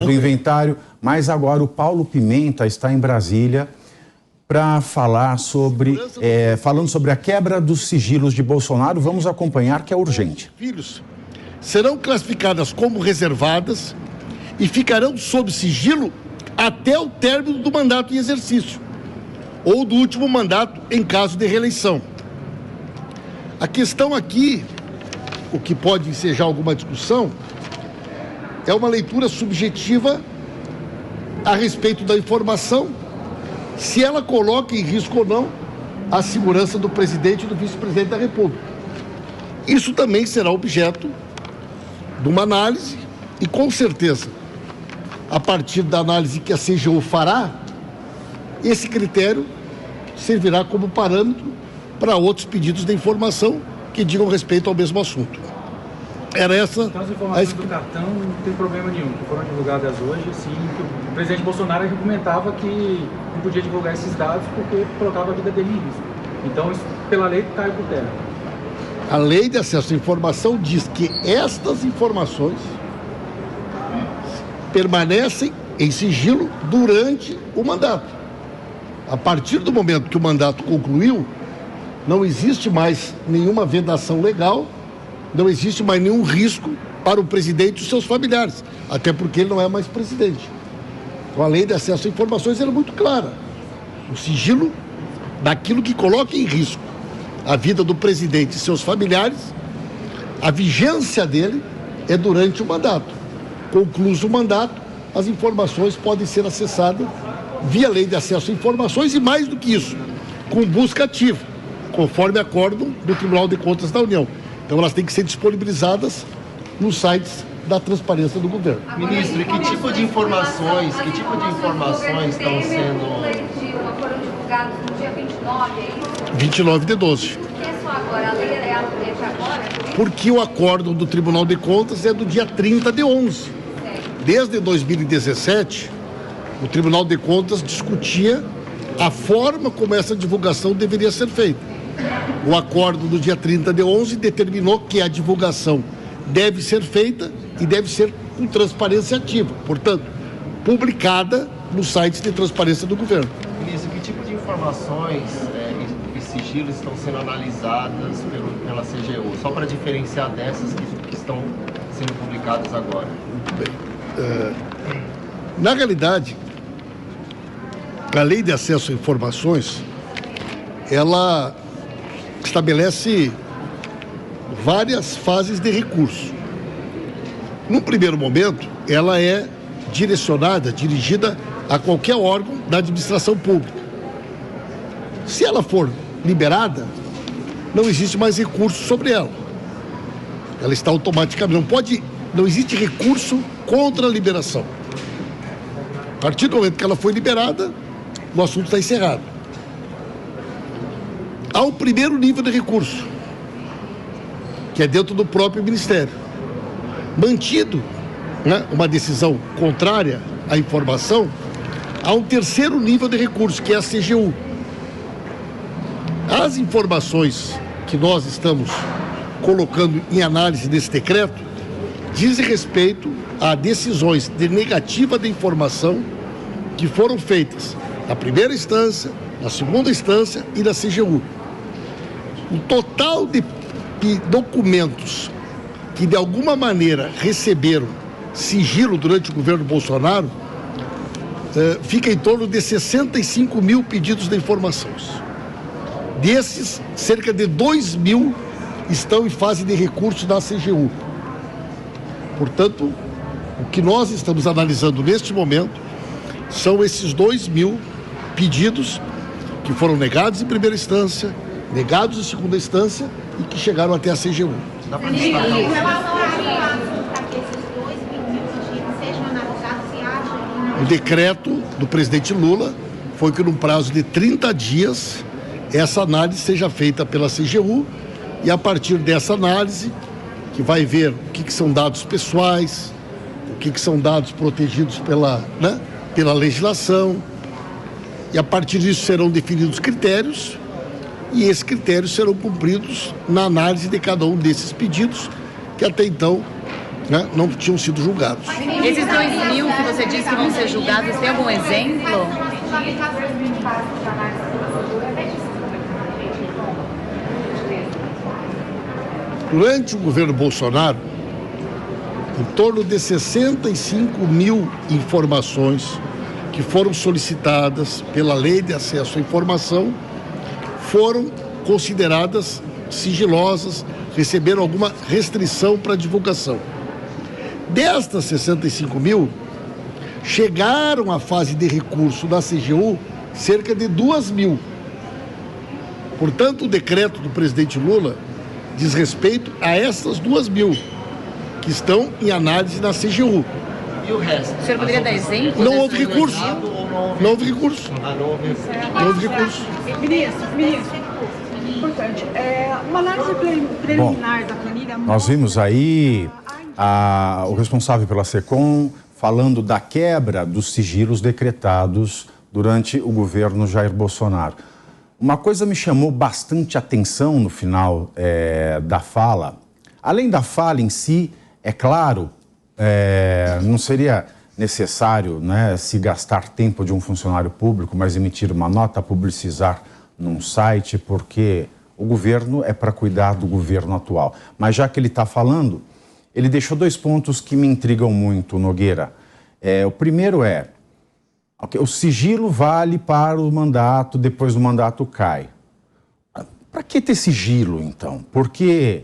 do inventário, mas agora o Paulo Pimenta está em Brasília para falar falando sobre a quebra dos sigilos de Bolsonaro. Vamos acompanhar, que é urgente. Filhos serão classificadas como reservadas e ficarão sob sigilo até o término do mandato em exercício ou do último mandato em caso de reeleição. A questão aqui, o que pode ensejar alguma discussão, é uma leitura subjetiva a respeito da informação, se ela coloca em risco ou não a segurança do presidente e do vice-presidente da República. Isso também será objeto de uma análise e, com certeza, a partir da análise que a CGU fará, esse critério servirá como parâmetro para outros pedidos de informação que digam respeito ao mesmo assunto. Era essa... Então as informações do cartão não tem problema nenhum, que foram divulgadas hoje, sim, que o presidente Bolsonaro argumentava que não podia divulgar esses dados porque colocava a vida dele em risco. Então isso, pela lei, cai por terra. A lei de acesso à informação diz que estas informações permanecem em sigilo durante o mandato. A partir do momento que o mandato concluiu, não existe mais nenhuma vedação legal, não existe mais nenhum risco para o presidente e os seus familiares, até porque ele não é mais presidente. Então, a lei de acesso a informações era muito clara. O sigilo daquilo que coloca em risco a vida do presidente e seus familiares, a vigência dele é durante o mandato. Concluído o mandato, as informações podem ser acessadas via lei de acesso a informações e, mais do que isso, com busca ativa, conforme acórdão do Tribunal de Contas da União. Então elas têm que ser disponibilizadas nos sites da transparência do governo. Ministro, e que tipo de informações estão sendo... Foram divulgados no dia 29, é isso? 29 de 12. Por que só agora? A lei é de agora? Porque o acórdão do Tribunal de Contas é do dia 30 de 11. Desde 2017, o Tribunal de Contas discutia a forma como essa divulgação deveria ser feita. O acordo do dia 30 de 11 determinou que a divulgação deve ser feita e deve ser com transparência ativa, portanto, publicada nos sites de transparência do governo. Ministro, que tipo de informações e sigilos estão sendo analisadas pela CGU? Só para diferenciar dessas que estão sendo publicadas agora. Muito bem. Na realidade, a Lei de Acesso a Informações, ela estabelece várias fases de recurso. No primeiro momento, ela é dirigida a qualquer órgão da administração pública. Se ela for liberada, não existe mais recurso sobre ela. Ela está automaticamente, não existe recurso contra a liberação. A partir do momento que ela foi liberada, o assunto está encerrado. Há um primeiro nível de recurso, que é dentro do próprio Ministério. Mantido, uma decisão contrária à informação, há um terceiro nível de recurso, que é a CGU. As informações que nós estamos colocando em análise desse decreto dizem respeito a decisões de negativa de informação que foram feitas na primeira instância, na segunda instância e na CGU. O total de documentos que de alguma maneira receberam sigilo durante o governo Bolsonaro fica em torno de 65 mil pedidos de informações. Desses, cerca de 2 mil estão em fase de recurso da CGU. Portanto, o que nós estamos analisando neste momento são esses 2 mil pedidos que foram negados em primeira instância, negados em segunda instância e que chegaram até a CGU. Dá para destacar Em relação a para que esses 2 pedidos sejam analisados, se acha? O decreto do presidente Lula foi que, num prazo de 30 dias, essa análise seja feita pela CGU e, a partir dessa análise, que vai ver o que são dados pessoais, o que são dados protegidos pela legislação, e a partir disso serão definidos critérios, e esses critérios serão cumpridos na análise de cada um desses pedidos, que até então né, não tinham sido julgados. Esses 2.000 que você disse que vão ser julgados, tem algum exemplo? Durante o governo Bolsonaro, em torno de 65 mil informações que foram solicitadas pela Lei de Acesso à Informação foram consideradas sigilosas, receberam alguma restrição para divulgação. Destas 65 mil, chegaram à fase de recurso da CGU cerca de 2 mil. Portanto, o decreto do presidente Lula diz respeito a essas 2 mil, que estão em análise na CGU. E o resto? O senhor poderia dar exemplo? Não houve recurso. Não houve recurso. Não houve recurso. Ministro, importante. Uma análise preliminar da planilha... Nós vimos aí o responsável pela SECOM falando da quebra dos sigilos decretados durante o governo Jair Bolsonaro. Uma coisa me chamou bastante atenção no final da fala. Além da fala em si, é claro, não seria necessário, né, se gastar tempo de um funcionário público, mas emitir uma nota, publicizar num site, porque o governo é para cuidar do governo atual. Mas já que ele está falando, ele deixou 2 pontos que me intrigam muito, Nogueira. O primeiro o sigilo vale para o mandato, depois do mandato cai. Para que ter sigilo, então? Porque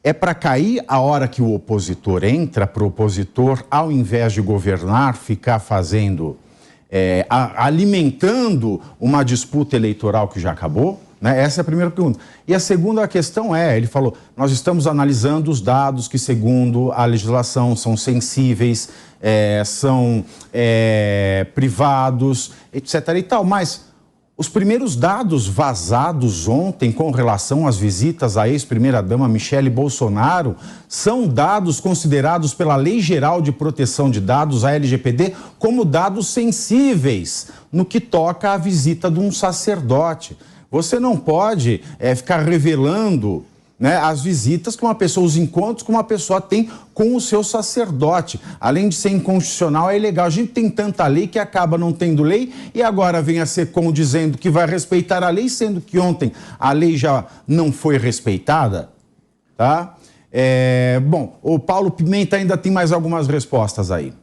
é para cair a hora que o opositor entra, para o opositor, ao invés de governar, ficar fazendo, alimentando uma disputa eleitoral que já acabou? Né? Essa é a primeira pergunta. E a segunda questão ele falou, nós estamos analisando os dados que, segundo a legislação, são sensíveis, são privados, etc. e tal, mas os primeiros dados vazados ontem com relação às visitas à ex-primeira-dama Michele Bolsonaro são dados considerados pela Lei Geral de Proteção de Dados, a LGPD, como dados sensíveis no que toca à visita de um sacerdote. Você não pode ficar revelando, né, as visitas que uma pessoa, os encontros que uma pessoa tem com o seu sacerdote. Além de ser inconstitucional, é ilegal. A gente tem tanta lei que acaba não tendo lei e agora vem a SECOM dizendo que vai respeitar a lei, sendo que ontem a lei já não foi respeitada, tá? Bom, o Paulo Pimenta ainda tem mais algumas respostas aí.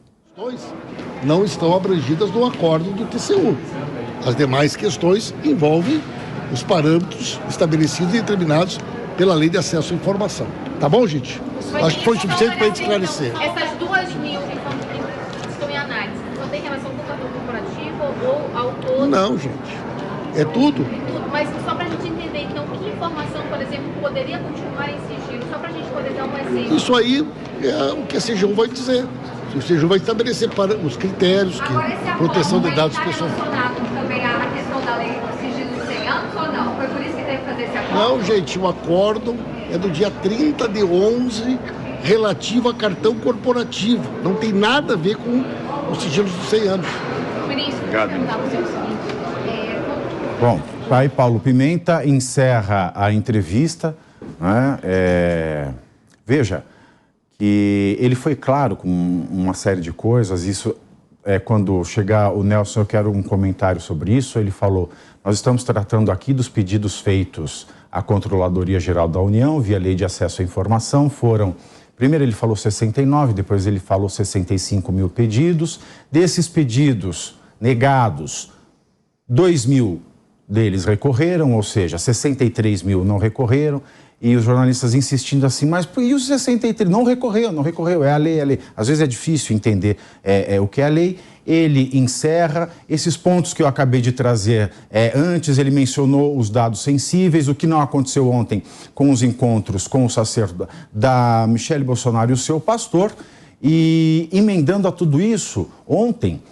Não estão abrangidas no acordo do TCU. As demais questões envolvem os parâmetros estabelecidos e determinados pela Lei de Acesso à Informação. Tá bom, gente? Acho que foi suficiente para a gente esclarecer. Essas 2 mil que estão em análise, só tem relação com o cartão corporativo ou ao todo? Não, gente. É tudo. Mas só para a gente entender, então, que informação, por exemplo, poderia continuar em sigilo? Só para a gente poder dar um exemplo. Isso aí é o que a CGU vai dizer. O CGU vai estabelecer para os critérios, que proteção de dados pessoais. Também a questão da lei do sigilo de 100 anos ou não? Foi por isso que teve que fazer esse acordo? Não, gente, o acordo é do dia 30/11, relativo a cartão corporativo. Não tem nada a ver com o sigilo dos 100 anos. Ministro, eu perguntar para o senhor o seguinte. Bom, aí Paulo Pimenta encerra a entrevista, né? Veja que ele foi claro com uma série de coisas. Isso quando chegar o Nelson, eu quero um comentário sobre isso. Ele falou, nós estamos tratando aqui dos pedidos feitos à Controladoria Geral da União via Lei de Acesso à Informação. Primeiro ele falou 69, depois ele falou 65 mil pedidos. Desses pedidos negados, 2 mil deles recorreram, ou seja, 63 mil não recorreram. E os jornalistas insistindo assim, mas e os 63? Não recorreu, é a lei. Às vezes é difícil entender o que é a lei. Ele encerra esses pontos que eu acabei de trazer. Antes ele mencionou os dados sensíveis, o que não aconteceu ontem com os encontros com o sacerdote da Michele Bolsonaro e o seu pastor. E emendando a tudo isso, ontem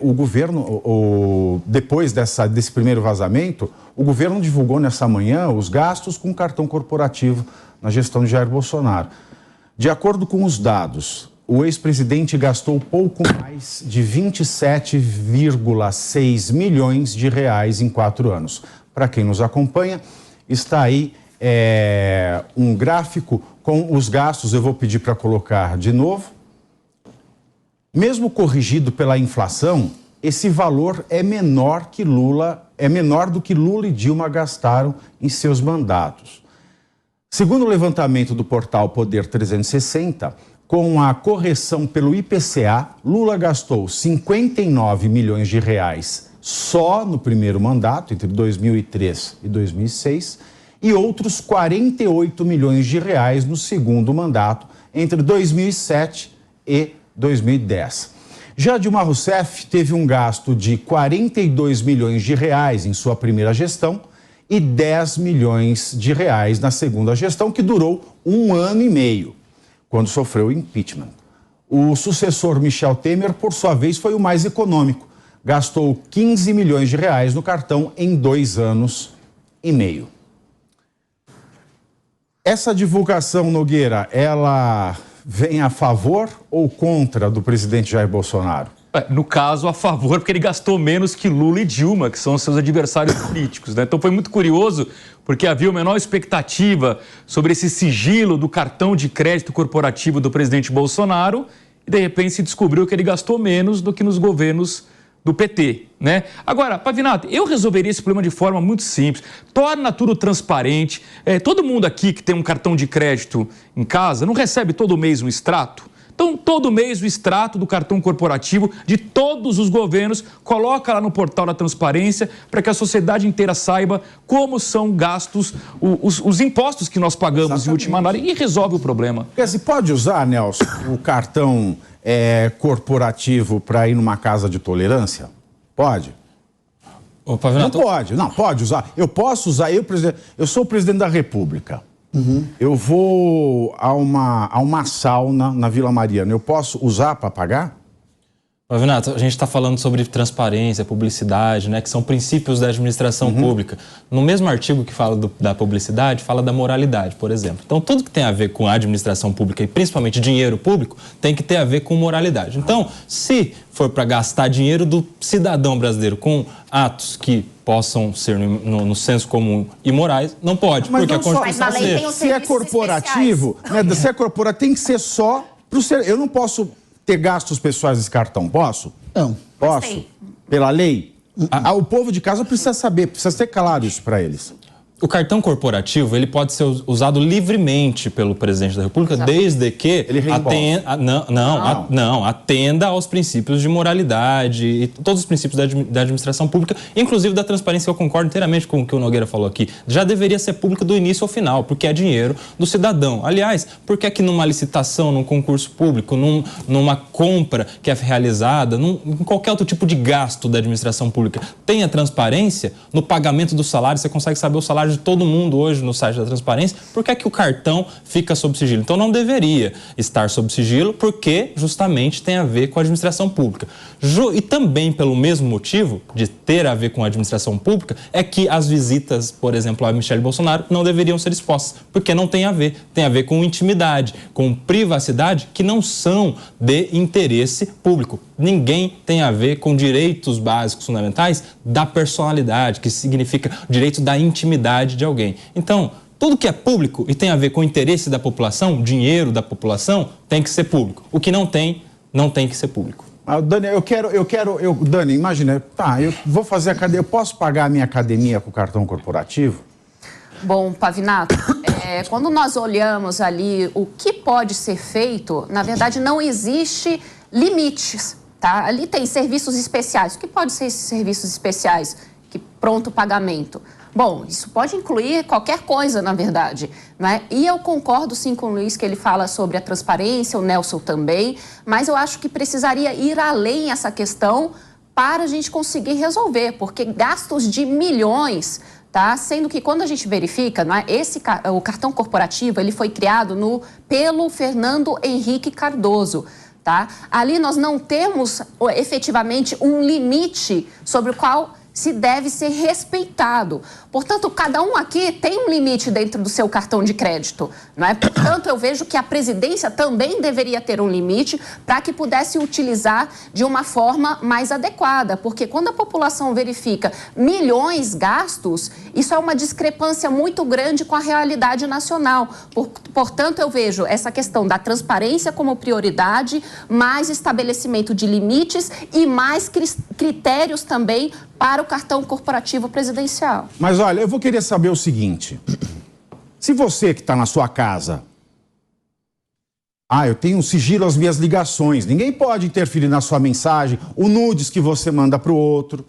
o governo, depois desse primeiro vazamento, o governo divulgou nessa manhã os gastos com cartão corporativo na gestão de Jair Bolsonaro. De acordo com os dados, o ex-presidente gastou pouco mais de 27,6 milhões de reais em 4 anos. Para quem nos acompanha, está aí um gráfico com os gastos, eu vou pedir para colocar de novo. Mesmo corrigido pela inflação, esse valor é menor do que Lula e Dilma gastaram em seus mandatos. Segundo o levantamento do portal Poder 360, com a correção pelo IPCA, Lula gastou 59 milhões de reais só no primeiro mandato, entre 2003 e 2006, e outros 48 milhões de reais no segundo mandato, entre 2007 e 2010. Já Dilma Rousseff teve um gasto de 42 milhões de reais em sua primeira gestão e 10 milhões de reais na segunda gestão, que durou 1 ano e meio, quando sofreu o impeachment. O sucessor Michel Temer, por sua vez, foi o mais econômico. Gastou 15 milhões de reais no cartão em 2 anos e meio. Essa divulgação, Nogueira, ela vem a favor ou contra do presidente Jair Bolsonaro? No caso, a favor, porque ele gastou menos que Lula e Dilma, que são seus adversários políticos, né? Então foi muito curioso, porque havia uma menor expectativa sobre esse sigilo do cartão de crédito corporativo do presidente Bolsonaro e, de repente, se descobriu que ele gastou menos do que nos governos do PT, né? Agora, Pavinato, eu resolveria esse problema de forma muito simples. Torna tudo transparente. Todo mundo aqui que tem um cartão de crédito em casa não recebe todo mês um extrato? Então, todo mês o extrato do cartão corporativo de todos os governos, coloca lá no portal da transparência para que a sociedade inteira saiba como são gastos os impostos que nós pagamos. Exatamente. Em última análise, e resolve o problema. Você pode usar, Nelson, o cartão corporativo para ir numa casa de tolerância? Pode? Ô, Pavinato... Não pode, não, pode usar. Eu posso usar, eu sou o presidente da República. Uhum. Eu vou a uma sauna na Vila Mariana. Eu posso usar para pagar? Pavinato, a gente está falando sobre transparência, publicidade, né, que são princípios da administração pública. No mesmo artigo que fala da publicidade, fala da moralidade, por exemplo. Então, tudo que tem a ver com a administração pública e principalmente dinheiro público tem que ter a ver com moralidade. Então, se for para gastar dinheiro do cidadão brasileiro com atos que possam ser no senso comum imorais, não pode, mas porque não a Constituição só, se é corporativo, né, se é corporativo, tem que ser só para o ser. Eu não posso ter gastos pessoais desse cartão, posso? Não. Posso? Pela lei? O povo de casa precisa saber, precisa ter claro isso para eles. O cartão corporativo, ele pode ser usado livremente pelo presidente da República, desde que ele atenda aos princípios de moralidade e todos os princípios da administração pública, inclusive da transparência. Eu concordo inteiramente com o que o Nogueira falou aqui. Já deveria ser público do início ao final, porque é dinheiro do cidadão. Aliás, por que é que numa licitação, num concurso público, numa compra que é realizada, em qualquer outro tipo de gasto da administração pública, tem a transparência no pagamento do salário? Você consegue saber o salário de todo mundo hoje no site da transparência. Por que é que o cartão fica sob sigilo? Então não deveria estar sob sigilo, porque justamente tem a ver com a administração pública. E também pelo mesmo motivo de ter a ver com a administração pública é que as visitas, por exemplo, a Michele Bolsonaro não deveriam ser expostas, porque não tem a ver com intimidade, com privacidade, que não são de interesse público. Ninguém tem a ver com direitos básicos fundamentais da personalidade, que significa direito da intimidade de alguém. Então, tudo que é público e tem a ver com o interesse da população, dinheiro da população, tem que ser público. O que não tem que ser público. Dani, Dani, imagina, eu vou fazer academia, eu posso pagar a minha academia com cartão corporativo? Bom, Pavinato, quando nós olhamos ali o que pode ser feito, na verdade não existe limites, tá? Ali tem serviços especiais. O que pode ser esses serviços especiais? Que pronto pagamento. Bom, isso pode incluir qualquer coisa, na verdade, né? E eu concordo sim com o Luiz, que ele fala sobre a transparência, o Nelson também, mas eu acho que precisaria ir além essa questão para a gente conseguir resolver, porque gastos de milhões, tá? Sendo que quando a gente verifica, não é? O cartão corporativo, ele foi criado pelo Fernando Henrique Cardoso, tá? Ali nós não temos efetivamente um limite sobre o qual se deve ser respeitado. Portanto, cada um aqui tem um limite dentro do seu cartão de crédito, não é? Portanto, eu vejo que a presidência também deveria ter um limite para que pudesse utilizar de uma forma mais adequada, porque quando a população verifica milhões gastos, isso é uma discrepância muito grande com a realidade nacional. Portanto, eu vejo essa questão da transparência como prioridade, mais estabelecimento de limites e mais critérios também para o cartão corporativo presidencial. Mas olha, eu vou querer saber o seguinte. Se você que está na sua casa... eu tenho um sigilo às minhas ligações. Ninguém pode interferir na sua mensagem, o nudes que você manda para o outro.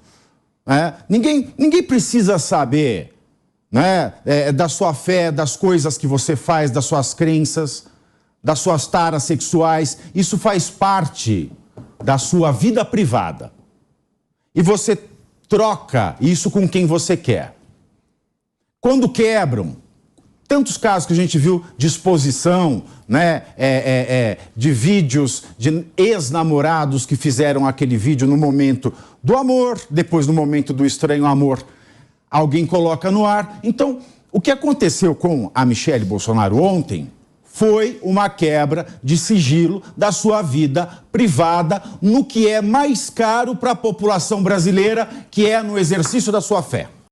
Ninguém precisa saber, né, da sua fé, das coisas que você faz, das suas crenças, das suas taras sexuais. Isso faz parte da sua vida privada. E você troca isso com quem você quer. Quando quebram, tantos casos que a gente viu de exposição, né, de vídeos de ex-namorados que fizeram aquele vídeo no momento do amor, depois no momento do estranho amor, alguém coloca no ar. Então, o que aconteceu com a Michelle Bolsonaro ontem foi uma quebra de sigilo da sua vida privada no que é mais caro para a população brasileira, que é no exercício da sua fé.